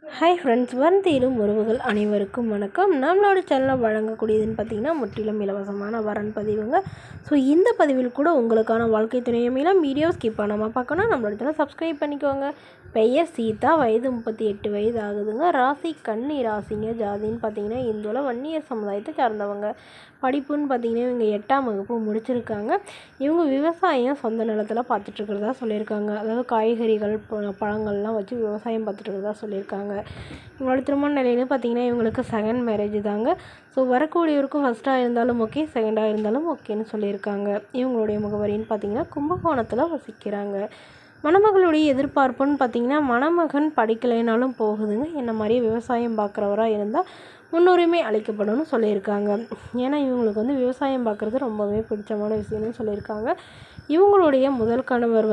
Hi friends, தேடும் உறவுகள் அனைவருக்கும் வணக்கம். நம்மளோட சேனலில் வழங்கக்கூடியதுன்னு பார்த்திங்கன்னா முற்றிலும் இலவசமான வரன் பதிவுங்க. ஸோ இந்த பதிவில் கூட உங்களுக்கான வாழ்க்கை துணையை மேலும் வீடியோ ஸ்கிப் பண்ணாமல் பார்க்கணும். நம்மளோட சேனல் சப்ஸ்கிரைப் பண்ணிக்கோங்க. பெயர் சீதா, வயது 38 வயது ஆகுதுங்க. ராசி கன்னி ராசிங்க. ஜாதின்னு பார்த்திங்கன்னா இந்துவில் வன்னியர் சமுதாயத்தை சார்ந்தவங்க. படிப்புன்னு பார்த்திங்கன்னா இவங்க 8ஆம் வகுப்பு முடிச்சிருக்காங்க. இவங்க விவசாயம் சொந்த நிலத்தில் பார்த்துட்ருக்கிறதா சொல்லியிருக்காங்க. அதாவது காய்கறிகள் பழங்கள்லாம் வச்சு விவசாயம் பார்த்துட்ருக்கிறதா சொல்லியிருக்காங்க. இவங்களோட திருமண நிலையில பார்த்திங்கன்னா இவங்களுக்கு செகண்ட் மேரேஜ் தாங்க. ஸோ வரக்கூடியவருக்கும் ஃபஸ்ட்டாக இருந்தாலும் ஓகே, செகண்டாக இருந்தாலும் ஓகேன்னு சொல்லியிருக்காங்க. இவங்களுடைய முகவரின்னு பார்த்திங்கன்னா கும்பகோணத்தில் வசிக்கிறாங்க. மணமகளுடைய எதிர்பார்ப்புன்னு பார்த்திங்கன்னா மணமகன் படிக்கலைனாலும் போகுதுங்க. என்ன மாதிரியே விவசாயம் பார்க்குறவராக இருந்தால் முன்னுரிமை அளிக்கப்படும்னு சொல்லியிருக்காங்க. ஏன்னா இவங்களுக்கு விவசாயம் பார்க்குறது ரொம்பவே பிடிச்சமான விஷயம்னு சொல்லியிருக்காங்க. இவங்களுடைய முதல் கணவர்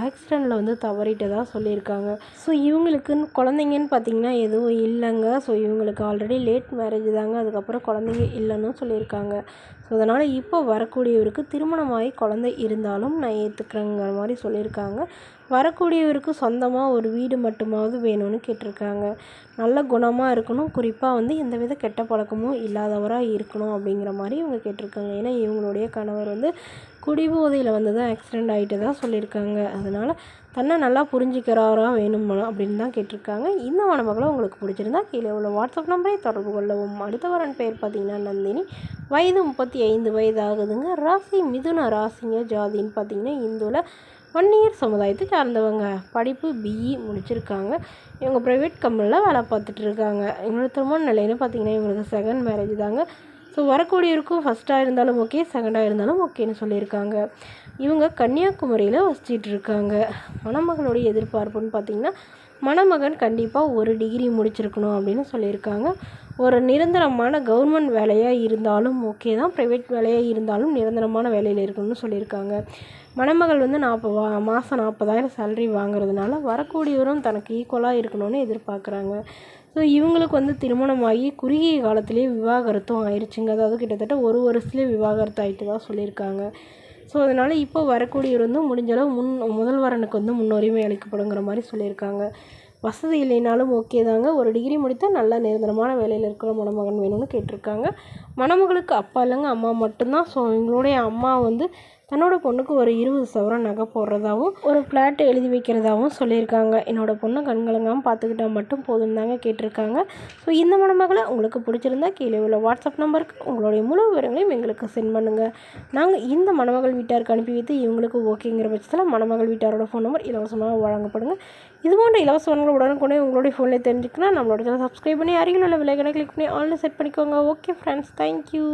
ஆக்சிடெண்ட்டில் தவறிட்டதாக சொல்லியிருக்காங்க. ஸோ இவங்களுக்குன்னு குழந்தைங்கன்னு பார்த்திங்கன்னா எதுவும் இல்லைங்க. ஸோ இவங்களுக்கு ஆல்ரெடி லேட் மேரேஜ் தாங்க. அதுக்கப்புறம் குழந்தைங்க இல்லைன்னு சொல்லியிருக்காங்க. ஸோ அதனால் இப்போ வரக்கூடியவருக்கு திருமணமாகி குழந்தை இருந்தாலும் நான் ஏற்றுக்கிறேங்கிற மாதிரி சொல்லியிருக்காங்க. வரக்கூடியவருக்கு சொந்தமாக ஒரு வீடு மட்டுமாவது வேணும்னு கேட்டிருக்காங்க. நல்ல குணமாக இருக்கணும், குறிப்பாக எந்தவித கெட்ட பழக்கமும் இல்லாதவராக இருக்கணும் அப்படிங்கிற மாதிரி இவங்க கேட்டிருக்காங்க. ஏன்னா இவங்களுடைய கணவர் குடிபோதையில் தான் ஆக்சிடெண்ட் ஆகிட்டு தான் சொல்லியிருக்காங்க. அதனால் தன்னை நல்லா புரிஞ்சிக்கிறாரா வேணும் அப்படின்னு தான் கேட்டிருக்காங்க. இந்த மணமகளை உங்களுக்கு பிடிச்சிருந்தா கீழே உள்ள வாட்ஸ்அப் நம்பரை தொடர்பு கொள்ளவும். அடுத்த வரன் பேர் பார்த்திங்கன்னா நந்தினி, வயது 35 வயது ஆகுதுங்க. ராசி மிதுன ராசிங்க. ஜாதின்னு பார்த்திங்கன்னா இந்துவில் வன்னியர் சமுதாயத்தை சார்ந்தவங்க. படிப்பு பிஇ முடிச்சிருக்காங்க. இவங்க ப்ரைவேட் கம்பெனியில் வேலை பார்த்துட்ருக்காங்க. இவங்களோட திருமண நிலைன்னு பார்த்திங்கன்னா இவங்களுக்கு செகண்ட் மேரேஜ் தாங்க. ஸோ வரக்கூடியவருக்கும் ஃபஸ்ட்டாக இருந்தாலும் ஓகே, செகண்டாக இருந்தாலும் ஓகேன்னு சொல்லியிருக்காங்க. இவங்க கன்னியாகுமரியில் வசிச்சிட்ருக்காங்க. மணமகளுடைய எதிர்பார்ப்புன்னு பார்த்திங்கன்னா மணமகன் கண்டிப்பாக ஒரு டிகிரி முடிச்சிருக்கணும் அப்படின்னு சொல்லியிருக்காங்க. ஒரு நிரந்தரமான கவர்மெண்ட் வேலையாக இருந்தாலும் ஓகே தான், ப்ரைவேட் வேலையாக இருந்தாலும் நிரந்தரமான வேலையில் இருக்கணும்னு சொல்லியிருக்காங்க. மணமகள் மாதம் 40,000 சேலரி வாங்குறதுனால வரக்கூடியவரும் தனக்கு ஈக்குவலாக இருக்கணும்னு எதிர்பார்க்குறாங்க. ஸோ இவங்களுக்கு திருமணமாகி குறுகிய காலத்திலேயே விவாகரத்தும் ஆயிடுச்சுங்க. அதாவது கிட்டத்தட்ட ஒரு வருஷத்துலேயே விவாகரத்து ஆகிட்டு தான் சொல்லியிருக்காங்க. ஸோ அதனால் இப்போ வரக்கூடியவர் முடிஞ்சளவு முதல் வரனுக்கு முன்னுரிமை அளிக்கப்படுங்கிற மாதிரி சொல்லியிருக்காங்க. வசதி இல்லைனாலும் ஓகே தாங்க. ஒரு டிகிரி முடித்தால் நல்ல நிரந்தரமான வேலையில் இருக்கிற மணமகன் வேணும்னு கேட்டிருக்காங்க. மணமகளுக்கு அப்பா இல்லைங்க, அம்மா மட்டும்தான். ஸோ எங்களுடைய அம்மா தன்னோட பொண்ணுக்கு ஒரு 20 சவரன் நகை போடுறதாகவும் ஒரு ஃப்ளாட் எழுதி வைக்கிறதாகவும் சொல்லியிருக்காங்க. என்னோடய பொண்ணை கண்கலங்காமல் பார்த்துக்கிட்டா மட்டும் போதும் தாங்க கேட்டிருக்காங்க. ஸோ இந்த மணமகளை உங்களுக்கு பிடிச்சிருந்தா கீழே உள்ள வாட்ஸ்அப் நம்பருக்கு உங்களுடைய முழு விவரங்களையும் எங்களுக்கு சென்ட் பண்ணுங்கள். நாங்கள் இந்த மணமகள் வீட்டாருக்கு அனுப்பி வைத்து இவங்களுக்கு ஓகேங்கிற பட்சத்தில் மணமகள் வீட்டாரோட ஃபோன் நம்பர் இலவசமாக வழங்கப்படுங்க. இது போன்ற இலவச வரங்கள் உடனுக்குடனே உங்களுடைய ஃபோனில் தெரிஞ்சுக்கலாம். நம்மளோட சேனல் சப்ஸ்கிரைப் பண்ணி அருகில் உள்ள விலைகளை கிளிக் பண்ணி ஆன்லைன் செட் பண்ணிக்கோங்க. Okay friends, thank you.